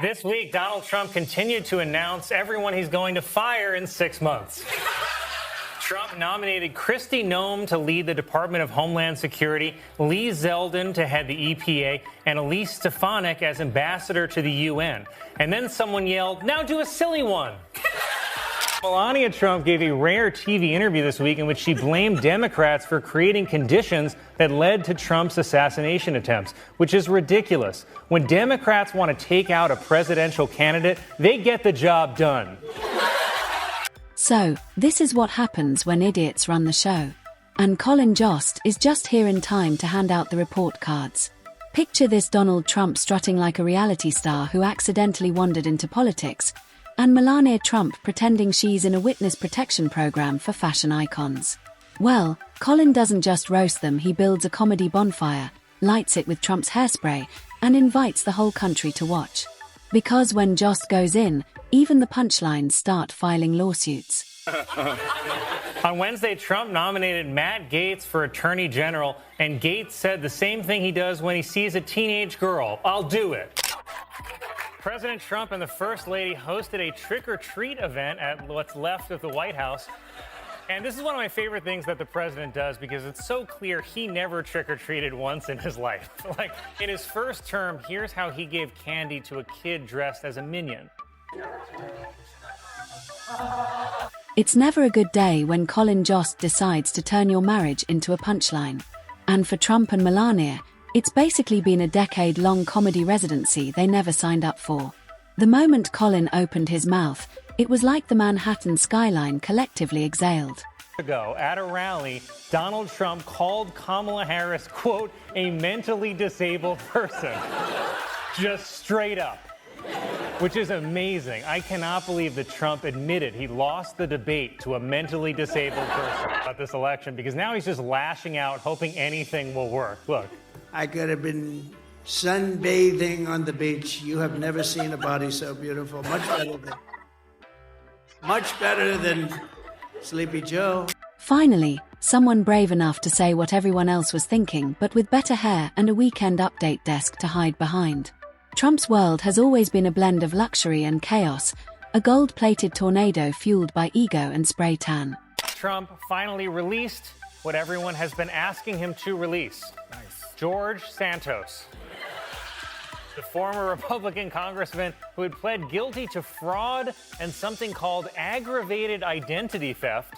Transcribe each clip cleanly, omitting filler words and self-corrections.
This week, Donald Trump continued to announce everyone he's going to fire in 6 months. Trump nominated Kristi Noem to lead the Department of Homeland Security, Lee Zeldin to head the EPA, and Elise Stefanik as ambassador to the UN. And then someone yelled, "Now do a silly one." Melania Trump gave a rare TV interview this week in which she blamed Democrats for creating conditions that led to Trump's assassination attempts, which is ridiculous. When Democrats want to take out a presidential candidate, they get the job done. So, this is what happens when idiots run the show. And Colin Jost is just here in time to hand out the report cards. Picture this: Donald Trump strutting like a reality star who accidentally wandered into politics, and Melania Trump pretending she's in a witness protection program for fashion icons. Well, Colin doesn't just roast them, he builds a comedy bonfire, lights it with Trump's hairspray, and invites the whole country to watch. Because when Jost goes in, even the punchlines start filing lawsuits. On Wednesday, Trump nominated Matt Gaetz for Attorney General, and Gaetz said the same thing he does when he sees a teenage girl: "I'll do it." President Trump and the First Lady hosted a trick-or-treat event at what's left of the White House. And this is one of my favorite things that the president does, because it's so clear he never trick-or-treated once in his life. Like, in his first term, here's how he gave candy to a kid dressed as a minion. It's never a good day when Colin Jost decides to turn your marriage into a punchline. And for Trump and Melania, it's basically been a decade-long comedy residency they never signed up for. The moment Colin opened his mouth, it was like the Manhattan skyline collectively exhaled. Ago, at a rally, Donald Trump called Kamala Harris, quote, "a mentally disabled person." Just straight up. Which is amazing. I cannot believe that Trump admitted he lost the debate to a mentally disabled person about this election, because now he's just lashing out, hoping anything will work. Look. I could have been sunbathing on the beach. You have never seen a body so beautiful. Much better than Sleepy Joe. Finally, someone brave enough to say what everyone else was thinking, but with better hair and a Weekend Update desk to hide behind. Trump's world has always been a blend of luxury and chaos, a gold-plated tornado fueled by ego and spray tan. Trump finally released what everyone has been asking him to release. Nice. George Santos, the former Republican congressman who had pled guilty to fraud and something called aggravated identity theft,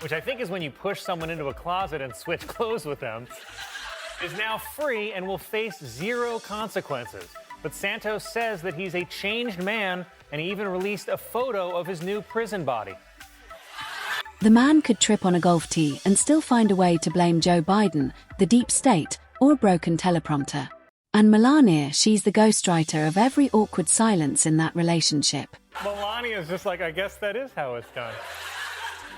which I think is when you push someone into a closet and switch clothes with them, is now free and will face zero consequences. But Santos says that he's a changed man, and he even released a photo of his new prison body. The man could trip on a golf tee and still find a way to blame Joe Biden, the deep state, or a broken teleprompter. And Melania, she's the ghostwriter of every awkward silence in that relationship. Melania is just like, I guess that is how it's done.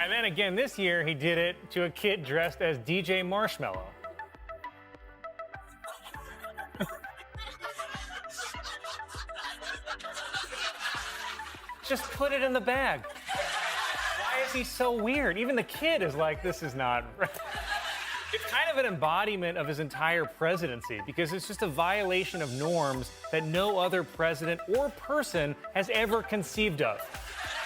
And then again this year, he did it to a kid dressed as DJ Marshmallow. Just put it in the bag. Why is he so weird? Even the kid is like, this is not right. It's kind of an embodiment of his entire presidency, because it's just a violation of norms that no other president or person has ever conceived of.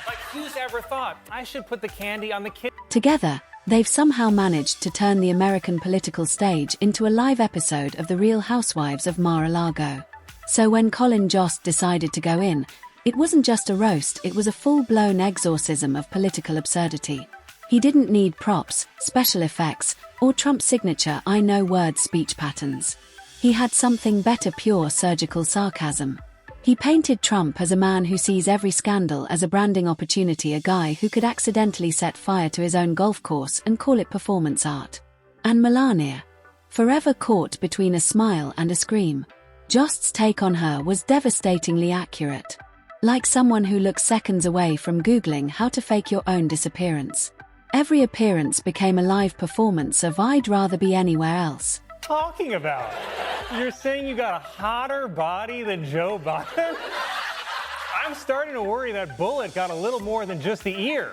Like, who's ever thought, I should put the candy on the kid? Together, they've somehow managed to turn the American political stage into a live episode of The Real Housewives of Mar-a-Lago. So when Colin Jost decided to go in, it wasn't just a roast, it was a full-blown exorcism of political absurdity. He didn't need props, special effects, or Trump's signature I know words speech patterns. He had something better: pure surgical sarcasm. He painted Trump as a man who sees every scandal as a branding opportunity, a guy who could accidentally set fire to his own golf course and call it performance art. And Melania, forever caught between a smile and a scream. Jost's take on her was devastatingly accurate. Like someone who looks seconds away from Googling how to fake your own disappearance. Every appearance became a live performance of I'd rather be anywhere else. Talking about? You're saying you got a hotter body than Joe Biden? I'm starting to worry that bullet got a little more than just the ear.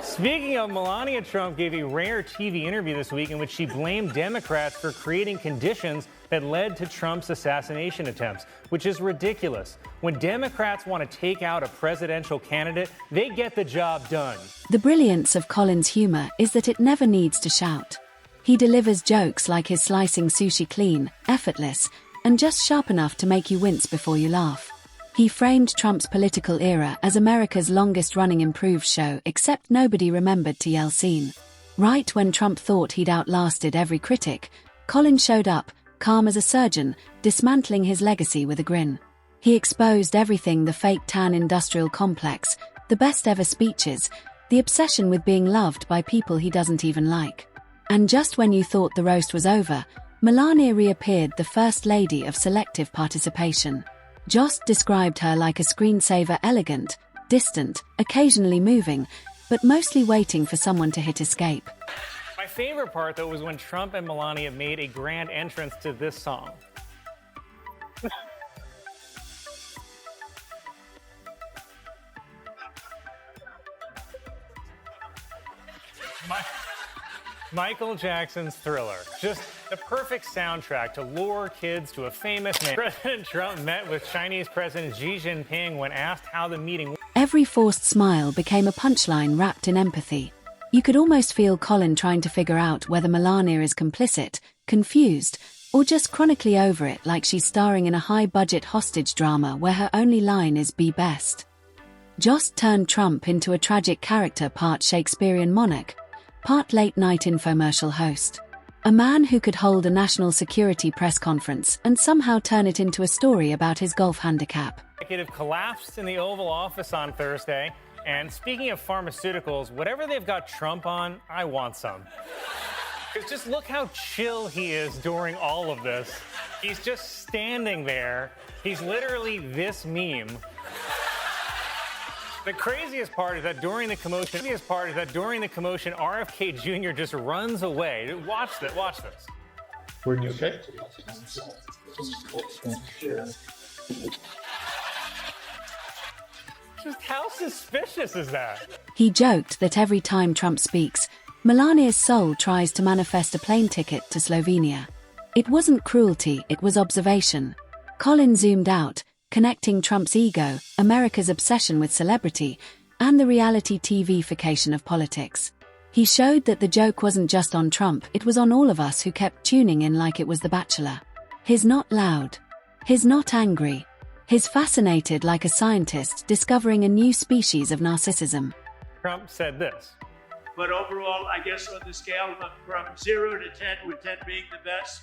Speaking of, Melania Trump gave a rare TV interview this week in which she blamed Democrats for creating conditions that led to Trump's assassination attempts, which is ridiculous. When Democrats want to take out a presidential candidate, they get the job done. The brilliance of Colin's humor is that it never needs to shout. He delivers jokes like his slicing sushi clean, effortless, and just sharp enough to make you wince before you laugh. He framed Trump's political era as America's longest-running improved show, except nobody remembered to yell scene. Right when Trump thought he'd outlasted every critic, Colin showed up, calm as a surgeon, dismantling his legacy with a grin. He exposed everything: the fake tan industrial complex, the best-ever speeches, the obsession with being loved by people he doesn't even like. And just when you thought the roast was over, Melania reappeared, the First Lady of selective participation. Jost described her like a screensaver: elegant, distant, occasionally moving, but mostly waiting for someone to hit escape. My favorite part, though, was when Trump and Melania made a grand entrance to this song. Michael Jackson's Thriller. Just the perfect soundtrack to lure kids to a famous man. President Trump met with Chinese President Xi Jinping when asked how the meeting went. Every forced smile became a punchline wrapped in empathy. You could almost feel Colin trying to figure out whether Melania is complicit, confused, or just chronically over it, like she's starring in a high-budget hostage drama where her only line is "be best." Jost turned Trump into a tragic character, part Shakespearean monarch, part late-night infomercial host. A man who could hold a national security press conference and somehow turn it into a story about his golf handicap. Executive collapsed in the Oval Office on Thursday. And speaking of pharmaceuticals, whatever they've got Trump on, I want some. Because just look how chill he is during all of this. He's just standing there. He's literally this meme. The craziest part is that during the commotion, RFK Jr. just runs away. Watch this. Watch this. Were you okay? Just how suspicious is that? He joked that every time Trump speaks, Melania's soul tries to manifest a plane ticket to Slovenia. It wasn't cruelty, it was observation. Colin zoomed out, connecting Trump's ego, America's obsession with celebrity, and the reality TV-fication of politics. He showed that the joke wasn't just on Trump, it was on all of us who kept tuning in like it was The Bachelor. He's not loud. He's not angry. He's fascinated, like a scientist discovering a new species of narcissism. Trump said this. But overall, I guess on the scale of from 0 to 10, with 10 being the best,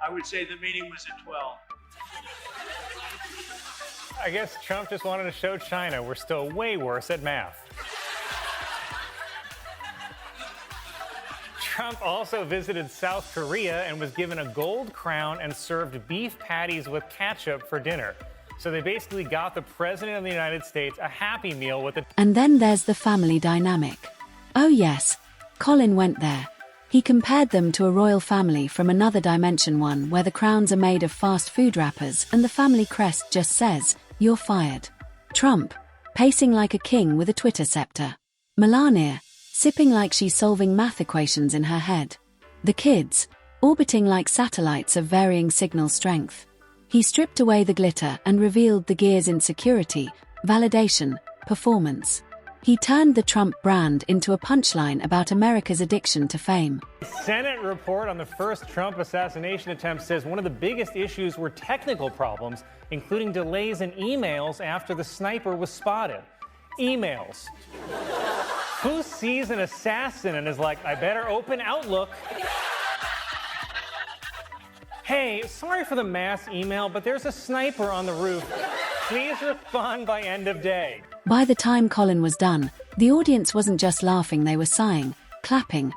I would say the meeting was a 12. I guess Trump just wanted to show China we're still way worse at math. Trump also visited South Korea and was given a gold crown and served beef patties with ketchup for dinner. So they basically got the President of the United States a Happy Meal with a... And then there's the family dynamic. Oh yes, Colin went there. He compared them to a royal family from another dimension, one where the crowns are made of fast food wrappers and the family crest just says, "You're fired." Trump, pacing like a king with a Twitter scepter. Melania, sipping like she's solving math equations in her head. The kids, orbiting like satellites of varying signal strength. He stripped away the glitter and revealed the gears in security, validation, performance. He turned the Trump brand into a punchline about America's addiction to fame. The Senate report on the first Trump assassination attempt says one of the biggest issues were technical problems, including delays in emails after the sniper was spotted. Emails. Who sees an assassin and is like, I better open Outlook? Hey, sorry for the mass email, but there's a sniper on the roof. Please respond by end of day. By the time Colin was done, the audience wasn't just laughing, they were sighing, clapping,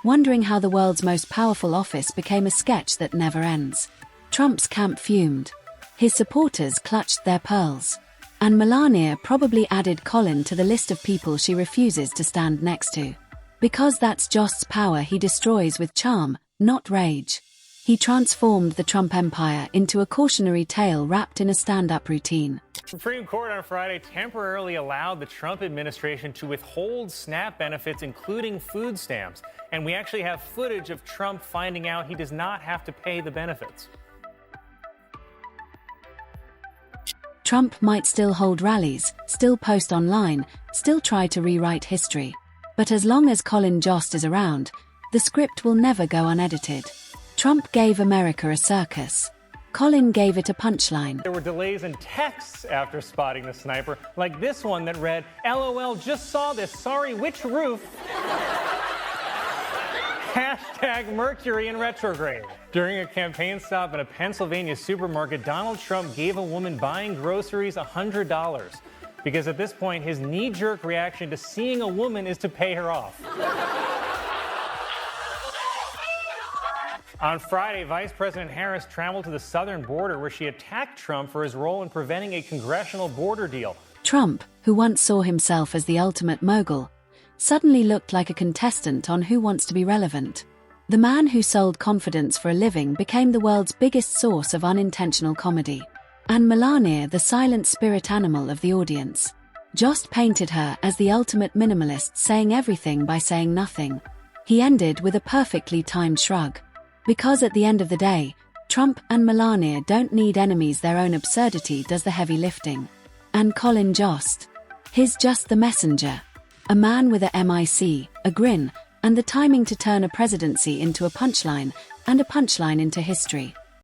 wondering how the world's most powerful office became a sketch that never ends. Trump's camp fumed. His supporters clutched their pearls. And Melania probably added Colin to the list of people she refuses to stand next to. Because that's Jost's power, he destroys with charm, not rage. He transformed the Trump empire into a cautionary tale wrapped in a stand-up routine. The Supreme Court on Friday temporarily allowed the Trump administration to withhold SNAP benefits, including food stamps. And we actually have footage of Trump finding out he does not have to pay the benefits. Trump might still hold rallies, still post online, still try to rewrite history. But as long as Colin Jost is around, the script will never go unedited. Trump gave America a circus. Colin gave it a punchline. There were delays in texts after spotting the sniper, like this one that read, "LOL, just saw this, sorry, which roof?" Hashtag Mercury in retrograde. During a campaign stop in a Pennsylvania supermarket, Donald Trump gave a woman buying groceries $100 because at this point, his knee-jerk reaction to seeing a woman is to pay her off. On Friday, Vice President Harris traveled to the southern border where she attacked Trump for his role in preventing a congressional border deal. Trump, who once saw himself as the ultimate mogul, suddenly looked like a contestant on Who Wants to Be Relevant. The man who sold confidence for a living became the world's biggest source of unintentional comedy. And Melania, the silent spirit animal of the audience. Jost painted her as the ultimate minimalist, saying everything by saying nothing. He ended with a perfectly timed shrug. Because at the end of the day, Trump and Melania don't need enemies, their own absurdity does the heavy lifting. And Colin Jost? He's just the messenger. A man with a MIC, a grin, and the timing to turn a presidency into a punchline, and a punchline into history.